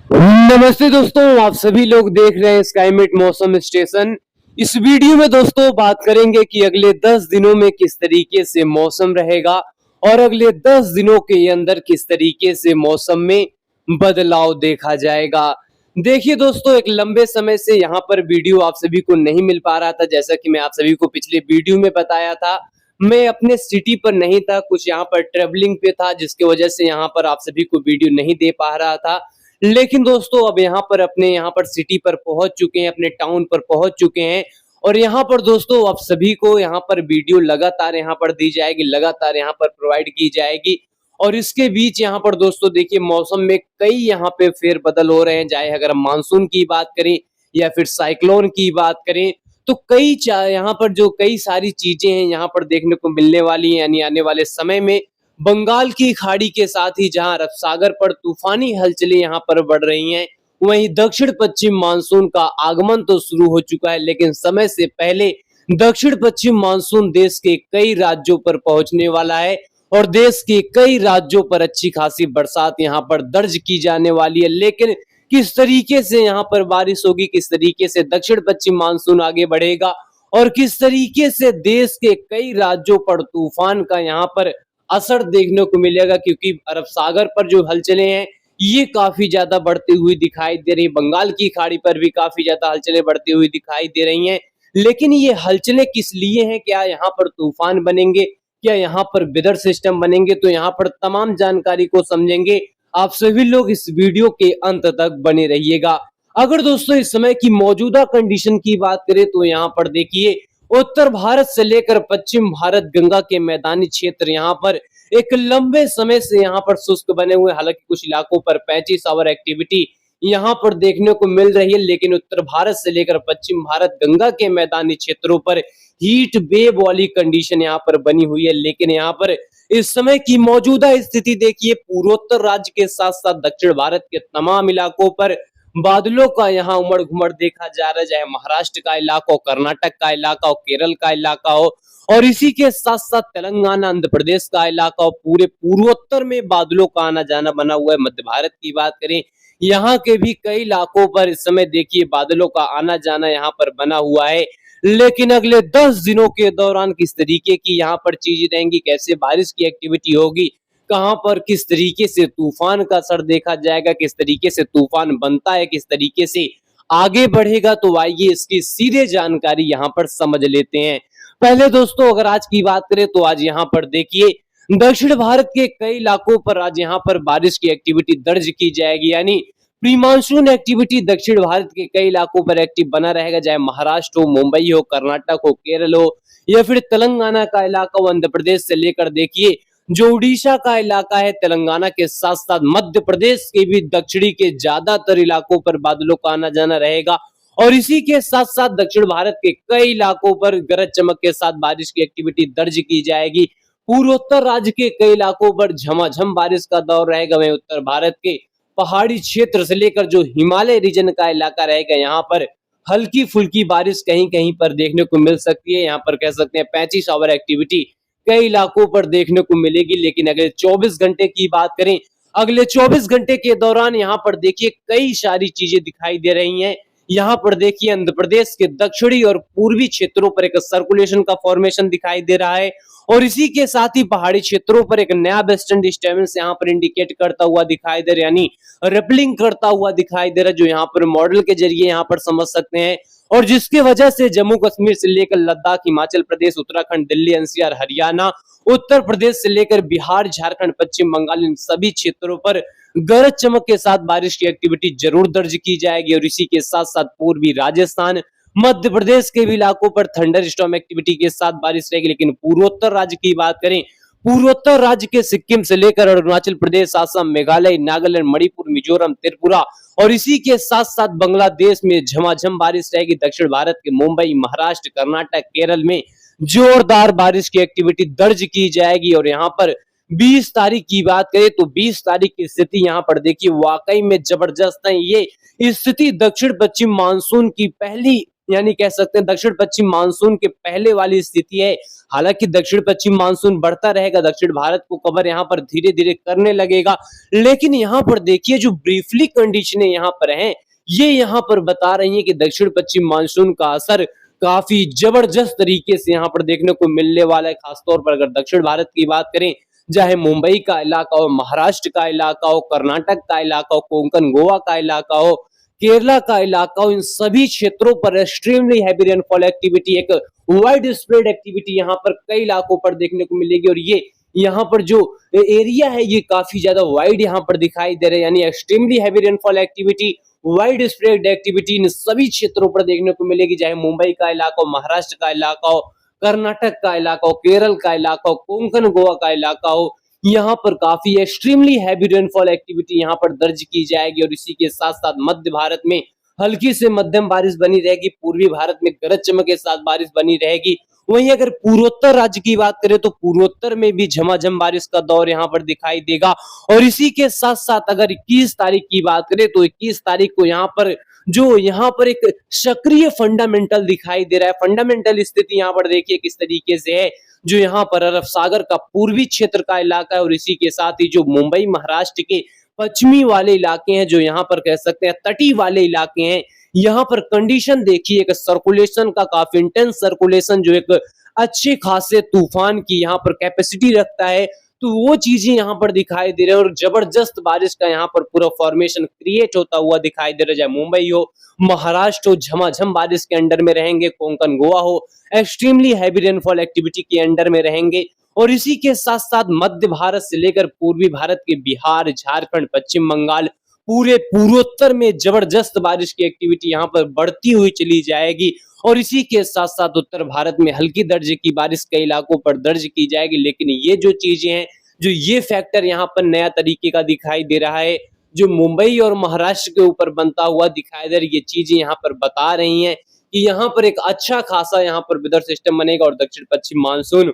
नमस्ते दोस्तों, आप सभी लोग देख रहे हैं स्काईमेट मौसम स्टेशन। इस वीडियो में दोस्तों बात करेंगे कि अगले 10 दिनों में किस तरीके से मौसम रहेगा और अगले 10 दिनों के अंदर किस तरीके से मौसम में बदलाव देखा जाएगा। देखिए दोस्तों, एक लंबे समय से यहाँ पर वीडियो आप सभी को नहीं मिल पा रहा था। जैसा कि मैं आप सभी को पिछले वीडियो में बताया था, मैं अपने सिटी पर नहीं था, कुछ यहाँ पर ट्रेवलिंग पे था, जिसकी वजह से यहाँ पर आप सभी को वीडियो नहीं दे पा रहा था। लेकिन दोस्तों अब यहाँ पर अपने यहाँ पर सिटी पर पहुंच चुके हैं, अपने टाउन पर पहुंच चुके हैं और यहाँ पर दोस्तों आप सभी को यहाँ पर वीडियो लगातार यहाँ पर दी जाएगी, लगातार यहाँ पर प्रोवाइड की जाएगी। और इसके बीच यहाँ पर दोस्तों देखिए, मौसम में कई यहाँ पे फेरबदल हो रहे हैं। चाहे अगर हम मानसून की बात करें या फिर साइक्लोन की बात करें, तो यहाँ पर जो कई सारी चीजें हैं यहाँ पर देखने को मिलने वाली हैं। यानी आने वाले समय में बंगाल की खाड़ी के साथ ही जहां अरब सागर पर तूफानी हलचलें यहां पर बढ़ रही हैं, वहीं दक्षिण पश्चिम मानसून का आगमन तो शुरू हो चुका है, लेकिन समय से पहले दक्षिण पश्चिम मानसून देश के कई राज्यों पर पहुंचने वाला है और देश के कई राज्यों पर अच्छी खासी बरसात यहां पर दर्ज की जाने वाली है। लेकिन किस तरीके से यहां पर बारिश होगी, किस तरीके से दक्षिण पश्चिम मानसून आगे बढ़ेगा और किस तरीके से देश के कई राज्यों पर तूफान का यहां पर असर देखने को मिलेगा, क्योंकि अरब सागर पर जो हलचलें हैं ये काफी ज्यादा बढ़ती हुई दिखाई दे रही। बंगाल की खाड़ी पर भी काफी ज्यादा हलचलें बढ़ती हुई दिखाई दे रही हैं। लेकिन ये हलचलें किस लिए हैं, क्या यहाँ पर तूफान बनेंगे, क्या यहाँ पर वेदर सिस्टम बनेंगे, तो यहाँ पर तमाम जानकारी को समझेंगे। आप सभी लोग इस वीडियो के अंत तक बने रहिएगा। अगर दोस्तों इस समय की मौजूदा कंडीशन की बात करें तो यहाँ पर देखिए, उत्तर भारत से लेकर पश्चिम भारत गंगा के मैदानी क्षेत्र यहाँ पर एक लंबे समय से यहाँ पर शुष्क बने हुए। हालांकि कुछ इलाकों पर 35 आवर एक्टिविटी यहाँ पर देखने को मिल रही है, लेकिन उत्तर भारत से लेकर पश्चिम भारत गंगा के मैदानी क्षेत्रों पर हीट वेव वाली कंडीशन यहाँ पर बनी हुई है। लेकिन यहाँ पर इस समय की मौजूदा स्थिति देखिए, पूर्वोत्तर राज्य के साथ साथ दक्षिण भारत के तमाम इलाकों पर बादलों का यहाँ उमड़ घुमड़ देखा जा रहा है। चाहे महाराष्ट्र का इलाका हो, कर्नाटक का इलाका हो, केरल का इलाका हो और इसी के साथ साथ तेलंगाना, आंध्र प्रदेश का इलाका हो, पूरे पूर्वोत्तर में बादलों का आना जाना बना हुआ है। मध्य भारत की बात करें, यहाँ के भी कई इलाकों पर इस समय देखिए बादलों का आना जाना यहाँ पर बना हुआ है। लेकिन अगले 10 दिनों के दौरान किस तरीके की यहाँ पर चीजें रहेंगी, कैसे बारिश की एक्टिविटी होगी, कहां पर किस तरीके से तूफान का असर देखा जाएगा, किस तरीके से तूफान बनता है, किस तरीके से आगे बढ़ेगा, तो आइए इसकी सीधे जानकारी यहां पर समझ लेते हैं। पहले दोस्तों अगर आज की बात करें तो आज यहां पर देखिए, दक्षिण भारत के कई इलाकों पर आज यहां पर बारिश की एक्टिविटी दर्ज की जाएगी। यानी प्री मानसून एक्टिविटी दक्षिण भारत के कई इलाकों पर एक्टिव बना रहेगा। चाहे महाराष्ट्र हो, मुंबई हो, कर्नाटक हो, केरल हो या फिर तेलंगाना का इलाका हो, आंध्र प्रदेश से लेकर देखिए जो उड़ीसा का इलाका है, तेलंगाना के साथ साथ मध्य प्रदेश के भी दक्षिणी के ज्यादातर इलाकों पर बादलों का आना जाना रहेगा। और इसी के साथ साथ दक्षिण भारत के कई इलाकों पर गरज चमक के साथ बारिश की एक्टिविटी दर्ज की जाएगी। पूर्वोत्तर राज्य के कई इलाकों पर झमाझम बारिश का दौर रहेगा। वहीं उत्तर भारत के पहाड़ी क्षेत्र से लेकर जो हिमालय रीजन का इलाका रहेगा, यहाँ पर हल्की फुल्की बारिश कहीं कहीं पर देखने को मिल सकती है। यहाँ पर कह सकते हैं 35 आवर एक्टिविटी कई इलाकों पर देखने को मिलेगी। लेकिन अगले 24 घंटे की बात करें, अगले 24 घंटे के दौरान यहाँ पर देखिए कई सारी चीजें दिखाई दे रही हैं। यहाँ पर देखिए आंध्र प्रदेश के दक्षिणी और पूर्वी क्षेत्रों पर एक सर्कुलेशन का फॉर्मेशन दिखाई दे रहा है और इसी के साथ ही पहाड़ी क्षेत्रों पर एक नया वेस्टर्न डिस्टर्बेंस यहाँ पर इंडिकेट करता हुआ दिखाई दे रहा है, यानी रिपलिंग करता हुआ दिखाई दे रहा है, जो यहाँ पर मॉडल के जरिए यहाँ पर समझ सकते हैं। और जिसकी वजह से जम्मू कश्मीर से लेकर लद्दाख, हिमाचल प्रदेश, उत्तराखंड, दिल्ली एनसीआर, हरियाणा, उत्तर प्रदेश से लेकर बिहार, झारखंड, पश्चिम बंगाल, इन सभी क्षेत्रों पर गरज चमक के साथ बारिश की एक्टिविटी जरूर दर्ज की जाएगी। और इसी के साथ साथ पूर्वी राजस्थान, मध्य प्रदेश के भी इलाकों पर थंडर स्टॉर्म एक्टिविटी के साथ बारिश रहेगी। लेकिन पूर्वोत्तर राज्य की बात करें, पूर्वोत्तर राज्य के सिक्किम से लेकर अरुणाचल प्रदेश, असम, मेघालय, नागालैंड, मणिपुर, मिजोरम, त्रिपुरा और इसी के साथ साथ बांग्लादेश में झमाझम बारिश रहेगी। दक्षिण भारत के मुंबई, महाराष्ट्र, कर्नाटक, केरल में जोरदार बारिश की एक्टिविटी दर्ज की जाएगी। और यहाँ पर 20 तारीख की बात करें तो 20 तारीख की स्थिति यहाँ पर देखिए वाकई में जबरदस्त है। ये स्थिति दक्षिण पश्चिम मानसून की पहली यानी कह सकते हैं दक्षिण पश्चिम मानसून के पहले वाली स्थिति है। हालांकि दक्षिण पश्चिम मानसून बढ़ता रहेगा, दक्षिण भारत को कवर यहाँ पर धीरे धीरे करने लगेगा, लेकिन यहाँ पर देखिए जो ब्रीफली कंडीशनें यहाँ पर हैं, ये यहाँ पर बता रही हैं कि दक्षिण पश्चिम मानसून का असर काफी जबरदस्त तरीके से यहाँ पर देखने को मिलने वाला है। खासतौर पर अगर दक्षिण भारत की बात करें, चाहे मुंबई का इलाका हो, महाराष्ट्र का इलाका हो, कर्नाटक का इलाका हो, कोंकण गोवा का इलाका हो, केरला का इलाका हो, इन सभी क्षेत्रों पर एक्सट्रीमली हैवी रेनफॉल एक्टिविटी, एक वाइड स्प्रेड एक्टिविटी यहाँ पर कई इलाकों पर देखने को मिलेगी। और ये यहाँ पर जो एरिया है ये काफी ज्यादा वाइड यहाँ पर दिखाई दे रहा है, यानी extremely heavy rainfall activity, wide spread activity in सभी क्षेत्रों पर देखने को मिलेगी, चाहे मुंबई का इलाका हो, महाराष्ट्र का इलाका हो, कर्नाटक का इलाका हो, केरल का इलाका हो, कोंकण गोवा का इलाका हो, यहाँ पर काफी एक्सट्रीमली हैवी रेनफॉल एक्टिविटी यहाँ पर दर्ज की जाएगी। और इसी के साथ साथ मध्य भारत में हल्की से मध्यम बारिश बनी रहेगी, पूर्वी भारत में गरज चमक के साथ बारिश बनी रहेगी। वहीं अगर पूर्वोत्तर राज्य की बात करें तो पूर्वोत्तर में भी झमाझम बारिश का दौर यहाँ पर दिखाई देगा। और इसी के साथ साथ अगर 21 तारीख की बात करें तो 21 तारीख को यहाँ पर एक सक्रिय फंडामेंटल दिखाई दे रहा है। फंडामेंटल स्थिति यहाँ पर देखिए किस तरीके से है, जो यहाँ पर अरब सागर का पूर्वी क्षेत्र का इलाका है और इसी के साथ ही जो मुंबई महाराष्ट्र के पश्चिमी वाले इलाके हैं, जो यहाँ पर कह सकते हैं तटीय वाले इलाके हैं, यहाँ पर कंडीशन देखिए एक सर्कुलेशन का काफी इंटेंस सर्कुलेशन, जो एक अच्छे खासे तूफान की यहाँ पर कैपेसिटी रखता है, तो वो चीजें यहाँ पर दिखाई दे रहे हैं। और जबरदस्त बारिश का यहाँ पर पूरा फॉर्मेशन क्रिएट होता हुआ दिखाई दे रहा है, चाहे मुंबई हो, महाराष्ट्र हो, झमाझम बारिश के अंडर में रहेंगे, कोंकण गोवा हो, एक्सट्रीमली हैवी रेनफॉल एक्टिविटी के अंडर में रहेंगे। और इसी के साथ साथ मध्य भारत से लेकर पूर्वी भारत के बिहार, झारखंड, पश्चिम बंगाल, पूरे पूर्वोत्तर में जबरदस्त बारिश की एक्टिविटी यहाँ पर बढ़ती हुई चली जाएगी। और इसी के साथ साथ उत्तर भारत में हल्की दर्जे की बारिश कई इलाकों पर दर्ज की जाएगी। लेकिन ये जो चीजें हैं, जो ये फैक्टर यहाँ पर नया तरीके का दिखाई दे रहा है, जो मुंबई और महाराष्ट्र के ऊपर बनता हुआ दिखाई दे रहा है, ये चीजें यहाँ पर बता रही हैं कि यहाँ पर एक अच्छा खासा यहाँ पर वेदर सिस्टम बनेगा और दक्षिण पश्चिम मानसून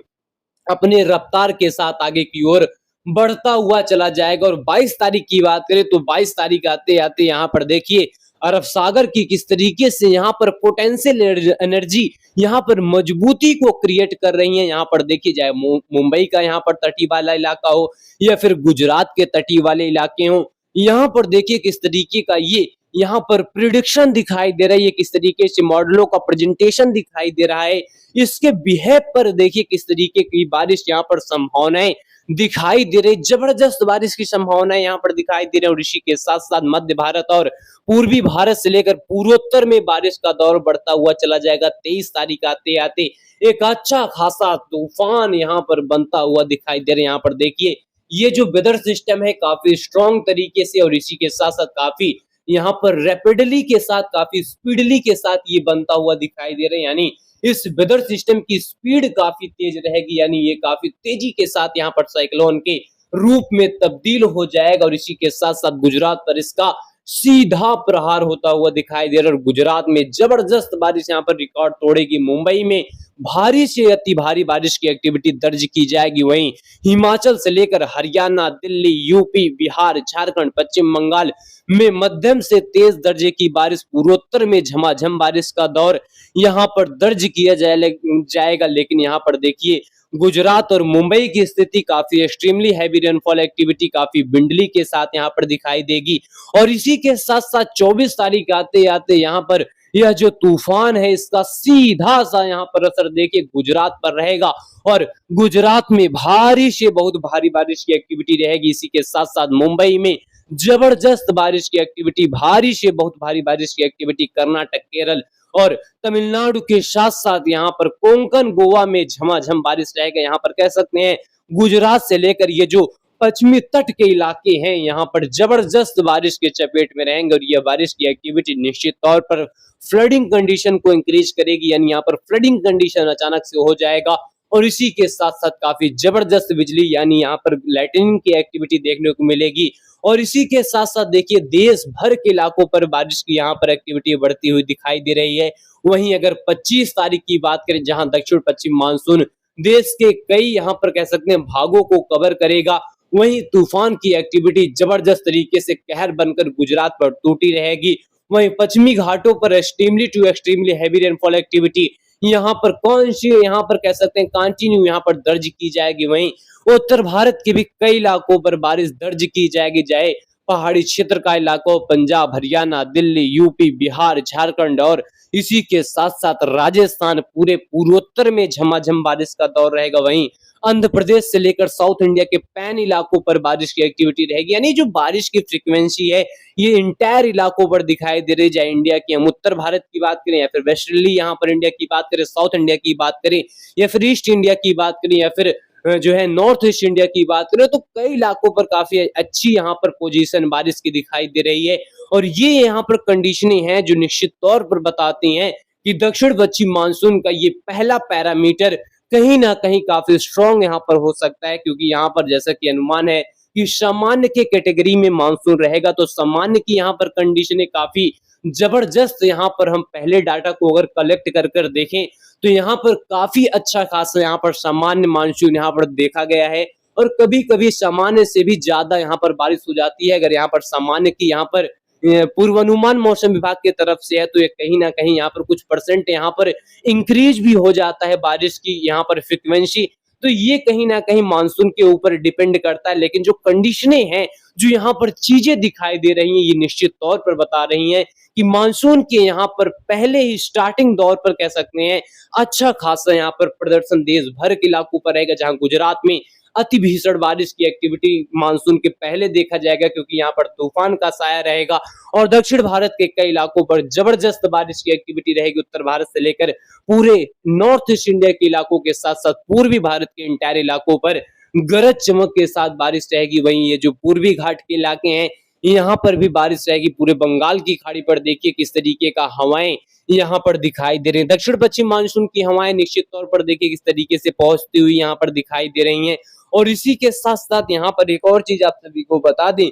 अपने रफ्तार के साथ आगे की ओर बढ़ता हुआ चला जाएगा। और 22 तारीख की बात करें तो 22 तारीख आते आते यहाँ पर देखिए अरब सागर की किस तरीके से यहाँ पर पोटेंशियल एनर्जी यहाँ पर मजबूती को क्रिएट कर रही है। यहाँ पर देखिए चाहे मुंबई का यहाँ पर तटीय वाला इलाका हो या फिर गुजरात के तटीय वाले इलाके हो, यहाँ पर देखिए किस तरीके का ये यहाँ पर प्रिडिक्शन दिखाई दे रहा है, ये किस तरीके से मॉडलों का प्रेजेंटेशन दिखाई दे रहा है, इसके बिहेव पर देखिए किस तरीके की बारिश यहाँ पर संभावनाएं दिखाई दे रही, जबरदस्त बारिश की संभावनाएं यहाँ पर दिखाई दे रही है। और इसी के साथ साथ मध्य भारत और पूर्वी भारत से लेकर पूर्वोत्तर में बारिश का दौर बढ़ता हुआ चला जाएगा। 23 तारीख आते आते एक अच्छा खासा तूफान यहाँ पर बनता हुआ दिखाई दे रहा है। यहाँ पर देखिए ये जो वेदर सिस्टम है काफी स्ट्रॉन्ग तरीके से और इसी के साथ साथ काफी यहाँ पर रैपिडली के साथ, काफी स्पीडली के साथ ये बनता हुआ दिखाई दे रहे हैं, यानी इस वेदर सिस्टम की स्पीड काफी तेज रहेगी, यानी ये काफी तेजी के साथ यहाँ पर साइक्लोन के रूप में तब्दील हो जाएगा। और इसी के साथ साथ गुजरात पर इसका सीधा प्रहार होता हुआ दिखाई दे रहा है और गुजरात में जबरदस्त बारिश यहाँ पर रिकॉर्ड तोड़ेगी। मुंबई में भारी से अति भारी बारिश की एक्टिविटी दर्ज की जाएगी। वहीं हिमाचल से लेकर हरियाणा, दिल्ली, यूपी, बिहार, झारखंड, पश्चिम बंगाल में मध्यम से तेज दर्जे की बारिश, पूर्वोत्तर में झमाझम बारिश का दौर यहाँ पर दर्ज किया जाएगा। लेकिन यहाँ पर देखिए गुजरात और मुंबई की स्थिति काफी एक्सट्रीमली हैवी रेनफॉल एक्टिविटी काफी बिंडली के साथ यहाँ पर दिखाई देगी। और इसी के साथ साथ 24 तारीख आते आते यहाँ पर यह जो तूफान है इसका सीधा सा यहाँ पर असर देखिए गुजरात पर रहेगा और गुजरात में भारी से बहुत भारी बारिश की एक्टिविटी रहेगी। इसी के साथ साथ मुंबई में जबरदस्त बारिश की एक्टिविटी, भारी से बहुत भारी बारिश की एक्टिविटी कर्नाटक, केरल और तमिलनाडु के साथ साथ यहाँ पर कोंकण गोवा में झमाझम बारिश रहेगा। यहाँ पर कह सकते हैं गुजरात से लेकर ये जो पश्चिमी तट के इलाके हैं यहाँ पर जबरदस्त बारिश के चपेट में रहेंगे और यह बारिश की एक्टिविटी निश्चित तौर पर फ्लडिंग कंडीशन को इंक्रीज करेगी, यानी यहाँ पर फ्लडिंग कंडीशन अचानक से हो जाएगा। और इसी के साथ साथ काफी जबरदस्त बिजली यानी यहाँ पर लाइटनिंग की एक्टिविटी देखने को मिलेगी। और इसी के साथ साथ देखिए देश भर के इलाकों पर बारिश की यहाँ पर एक्टिविटी बढ़ती हुई दिखाई दे रही है। वहीं अगर 25 तारीख की बात करें जहां दक्षिण पश्चिम मानसून देश के कई यहाँ पर कह सकते हैं भागों को कवर करेगा, वहीं तूफान की एक्टिविटी जबरदस्त तरीके से कहर बनकर गुजरात पर टूटी रहेगी। वहीं पश्चिमी घाटों पर extremely to extremely heavy rainfall activity यहाँ पर कौन सी यहाँ पर कह सकते हैं कंटिन्यू यहाँ पर दर्ज की जाएगी। वहीं उत्तर भारत के भी कई इलाकों पर बारिश दर्ज की जाएगी, चाहे पहाड़ी क्षेत्र का इलाकों पंजाब, हरियाणा, दिल्ली, यूपी, बिहार, झारखंड और इसी के साथ साथ राजस्थान, पूरे पूर्वोत्तर में झमाझम बारिश का दौर रहेगा। वहीं आंध्र प्रदेश से लेकर साउथ इंडिया के पैन इलाकों पर बारिश की एक्टिविटी रहेगी, यानी जो बारिश की फ्रीक्वेंसी है ये इंटायर इलाकों पर दिखाई दे रही है। चाहे इंडिया की हम उत्तर भारत की बात करें या फिर वेस्टर्नली यहाँ पर इंडिया की बात करें, साउथ इंडिया की बात करें या फिर ईस्ट इंडिया की बात करें या फिर जो है नॉर्थ ईस्ट इंडिया की बात करें, तो कई इलाकों पर काफी अच्छी यहाँ पर पोजीशन बारिश की दिखाई दे रही है। और ये यहाँ पर कंडीशनें हैं जो निश्चित तौर पर बताती हैं कि दक्षिण पश्चिम मानसून का ये पहला पैरामीटर कहीं ना कहीं काफी स्ट्रॉन्ग यहाँ पर हो सकता है, क्योंकि यहाँ पर जैसा कि अनुमान है कि सामान्य के कैटेगरी में मानसून रहेगा, तो सामान्य की यहाँ पर कंडीशनें काफी जबरदस्त यहाँ पर हम पहले डाटा को अगर कलेक्ट कर कर देखें तो यहाँ पर काफी अच्छा खासा यहाँ पर सामान्य मानसून यहाँ पर देखा गया है। और कभी कभी सामान्य से भी ज्यादा यहाँ पर बारिश हो जाती है। अगर यहाँ पर सामान्य की यहाँ पर पूर्वानुमान मौसम विभाग की तरफ से है तो ये कहीं ना कहीं यहाँ पर कुछ परसेंट यहाँ पर इंक्रीज भी हो जाता है बारिश की यहाँ पर फ्रिक्वेंसी। तो ये कहीं ना कहीं मानसून के ऊपर डिपेंड करता है, लेकिन जो कंडीशनें हैं, जो यहाँ पर चीजें दिखाई दे रही हैं, ये निश्चित तौर पर बता रही हैं कि मानसून के यहाँ पर पहले ही स्टार्टिंग दौर पर कह सकते हैं अच्छा खासा यहाँ पर प्रदर्शन देश भर के इलाकों पर रहेगा, जहां गुजरात में अति भीषण बारिश की एक्टिविटी मानसून के पहले देखा जाएगा, क्योंकि यहाँ पर तूफान का साया रहेगा। और दक्षिण भारत के कई इलाकों पर जबरदस्त बारिश की एक्टिविटी रहेगी, उत्तर भारत से लेकर पूरे नॉर्थ ईस्ट इंडिया के इलाकों के साथ साथ पूर्वी भारत के इंटायर इलाकों पर गरज चमक के साथ बारिश रहेगी। वहीं ये जो पूर्वी घाट के इलाके हैं यहाँ पर भी बारिश रहेगी। पूरे बंगाल की खाड़ी पर देखिए किस तरीके का हवाएं यहाँ पर दिखाई दे रही हैं। दक्षिण पश्चिम मानसून की हवाएं निश्चित तौर पर देखिए किस तरीके से पहुंचती हुई यहाँ पर दिखाई दे रही हैं। और इसी के साथ साथ यहाँ पर एक और चीज आप सभी को बता दें,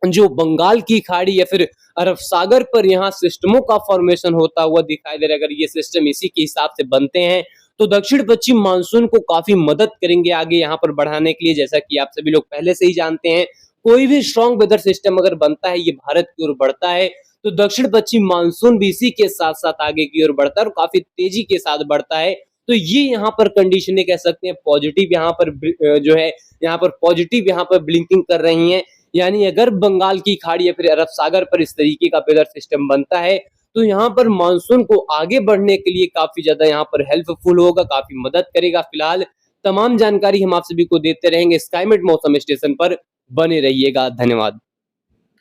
जो बंगाल की खाड़ी या फिर अरब सागर पर यहाँ सिस्टमों का फॉर्मेशन होता हुआ दिखाई दे रहा है। अगर ये सिस्टम इसी के हिसाब से बनते हैं तो दक्षिण पश्चिम मानसून को काफी मदद करेंगे आगे यहाँ पर बढ़ाने के लिए। जैसा कि आप सभी लोग पहले से ही जानते हैं, कोई भी स्ट्रॉन्ग वेदर सिस्टम अगर बनता है, ये भारत की ओर बढ़ता है, तो दक्षिण पश्चिम मानसून भी इसी के साथ साथ आगे की ओर बढ़ता है और काफी तेजी के साथ बढ़ता है। तो ये यहाँ पर कंडीशनें कह सकते हैं पॉजिटिव यहाँ पर जो है यहाँ पर पॉजिटिव यहाँ पर ब्लिंकिंग कर रही हैं। यानी अगर बंगाल की खाड़ी या फिर अरब सागर पर इस तरीके का वेदर सिस्टम बनता है तो यहाँ पर मानसून को आगे बढ़ने के लिए काफी ज्यादा यहाँ पर हेल्पफुल होगा, काफी मदद करेगा। फिलहाल तमाम जानकारी हम आप सभी को देते रहेंगे। स्काईमेट मौसम स्टेशन पर बने रहिएगा। धन्यवाद।